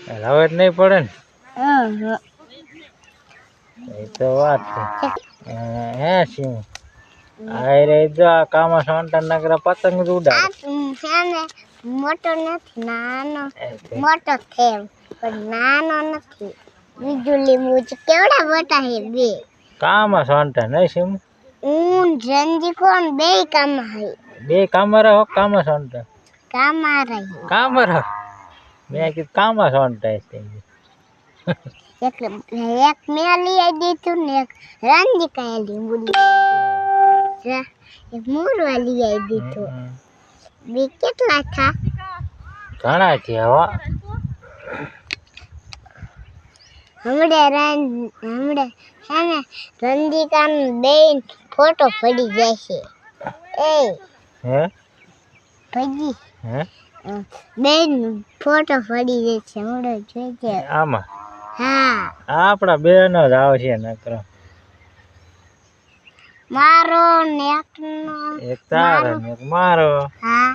હવે જ નહીં પડે ને હા એ તો વાત છે હે શું આ રે જો આ કામા સોંટા નગરા પતંગ જ ઉડાડે છે ને મોટો નથી નાનો મોટો છે પણ નાનો નથી વીજળી મુજ કેવડા મોટા હે બે કામા સોંટા નહીં શું રંજી કોણ બે કામ હે બે કામરા હો કામા સોંટા કામા રહી કામરા મેં કીધું કામા સોંટા છે એક મેં લઈ આવી દીધું ને એક રંજી કાલી મુડી એક મોરવા લઈ આવી દીધું બે કેટલા થા ઘણા છે હવા હમણે હે ને રંજીકાન બેન ફોટો પડી જશે એ હે ભજી હે બેન ફોટો પડી જશે હમણે જોઈજે આમાં હા આપણા બેનો જ આવશે નકરો મારો ને એકનો એક તારો ને એક મારો હા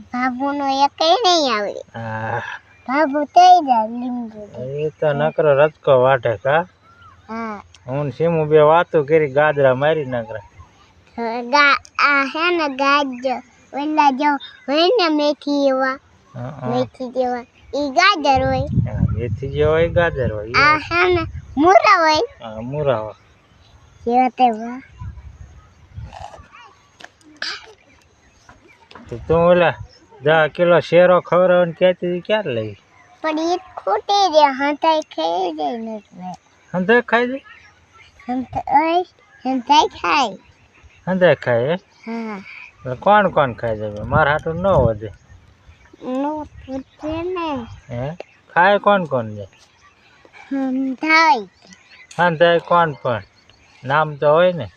બાબુનો એકય નહીં આવડે હા બાબુ થઈ જાય લીંબુ એ તો નકરો રચકો વાટે કા હા હું સીમુ બે વાતો કરી ગાજરા મારી નકરા આ હે ને ગાજર ઓલા જો હોય ને મેથી એવા મેથી જેવા ઈ ગાજર હોય મેથી જે હોય ગાજર હોય આ હે ને મૂરા હોય હા મુરાવા જેવા તેવા તો તું ઓલા 10 કિલો શેરો ખવડાવને કહેતી હતી ક્યારે લઈ પણ ઈ ખોટી રે હંતાઈ ખાઈ જાય ને હંધે ખાઈ દે હંતાઈ ખાય હંધે ખાય હા હે કોણ કોણ ખાઈ જાય મારા હાટું ન વધે નો પૂછે ને હે ખાય કોણ કોણ જાય હંતાઈ હંધે કોણ પણ નામ તો હોય ને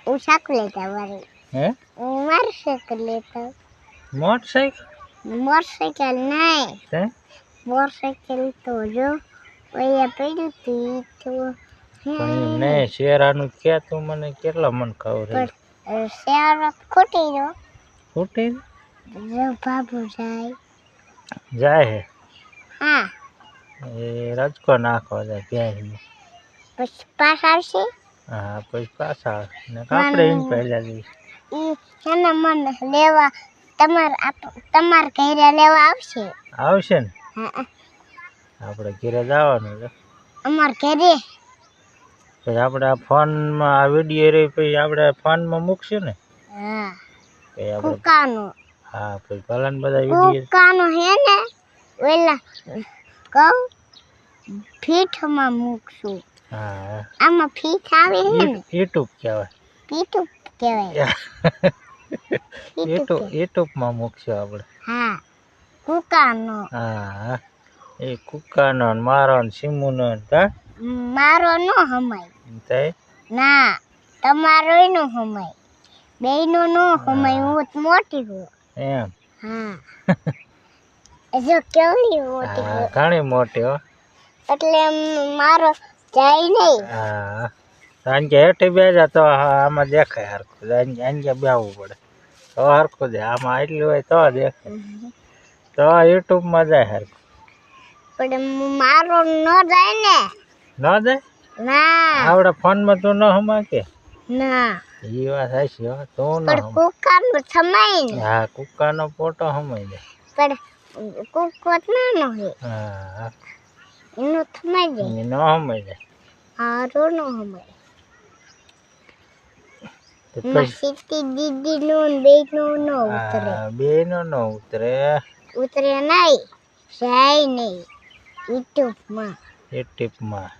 હું શાક લેતા વાળી હે મારું શાક લેતા મોટરસાઇકલ નહીં હે મોટરસાઇકલ તો જો ઓયા પડ્યું તું તો પણ એમ નહીં શેરાનું કે તું મને કેટલા મન ખબર શેર ખોટી જો ફૂટી જો બાબુ જાય હે હા એ રજકો નાખવા જાય ત્યાં પછી પાસ આવશે હા પછી પાછા આવે ને આપણે એમ પહેલા જઈએ ઈ હેને મને લેવા તમાર ઘરે લેવા આવશે ને હા આપણે ઘરે જવાનું છે અમાર ઘરે પછી આપણે આ ફોનમાં આ વિડીયો રહી પછી આપણે ફોનમાં મૂકશું ને હા પછી આપણે કુકાનો હા પછી ભલા ને બધા વિડીયો કુકાનો હે ને ઓલા કહું ફીઠમાં મૂકશું હા આમાં ફીઠ આવે હે ને યુટ્યુબ કહેવાય ફીઠું કહેવાય યુટ્યુબમાં મૂકશું આપણે હા કુકાનો હા એ કુકાનો ને મારો ને સીમુનો ને કા મારો નો હમાય તે ના તમારો નો હમાય બેયનો નો હમાય હું મોટી હું એમ હા જો કેવડી મોટી હા ઘણી મોટી હો એટલે મારો જાય નહીં હા સાંજે હેઠે બેજા તો આમાં દેખાય હરખું સાંજે બેવું પડે તો હરખું દે આમાં એટલું હોય તો દેખાય તો યુટ્યુબમાં જાય હરખું પણ મારો ન જાય ને ન જાય ના આવડે ફોનમાં તું ન હમા કે ના એ વાત સાચી હો તું ન પણ કુકાનો થમાય ને હા કુકાનો ફોટો હમાઈ જાય પણ કુકોત નાનો હે હા એનો થમાઈ જાય એ ન હમાઈ જાય હારો નો હમાય તો પછી સીટી દીદી નું બેનો નો ઉતરે બેનો ન ઉતરે ઉતરે નહીં જાય નહીં યુટ્યુબમાં યુટ્યુબમાં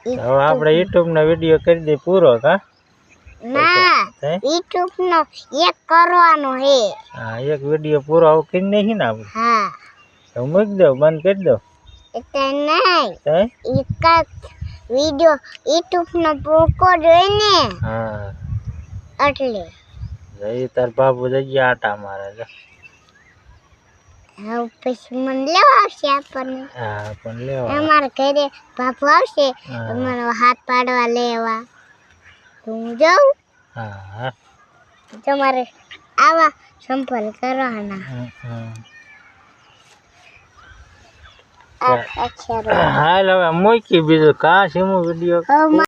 હવે આપણે યુટ્યુબનો વિડીયો કરી દઈએ પૂરો કા ના યુટ્યુબ નો એક કરવાનો હે હા એક વિડીયો પૂરો આવું કરી નાખી ને આપણે હા તો મૂકી દો બંધ કરી દો એટલે નહીં હે એક વિડિયો યુટ્યુબ નો પોકો જોઈ ને હા એટલે જઈ તાર બાબુ જગ્યા આટા મારે છે હવે પછી મને લેવા આવશે આપણને હા પણ લેવા અમારા ઘરે બાપુ આવશે અમારો હાથ પાડવા લેવા તો હું જાઉં હા તમારે આવા સંપર્ક કરવાના અક્ષરો હાલ હવે મૂકી બીજું કાં સીમું વિડીયો હવે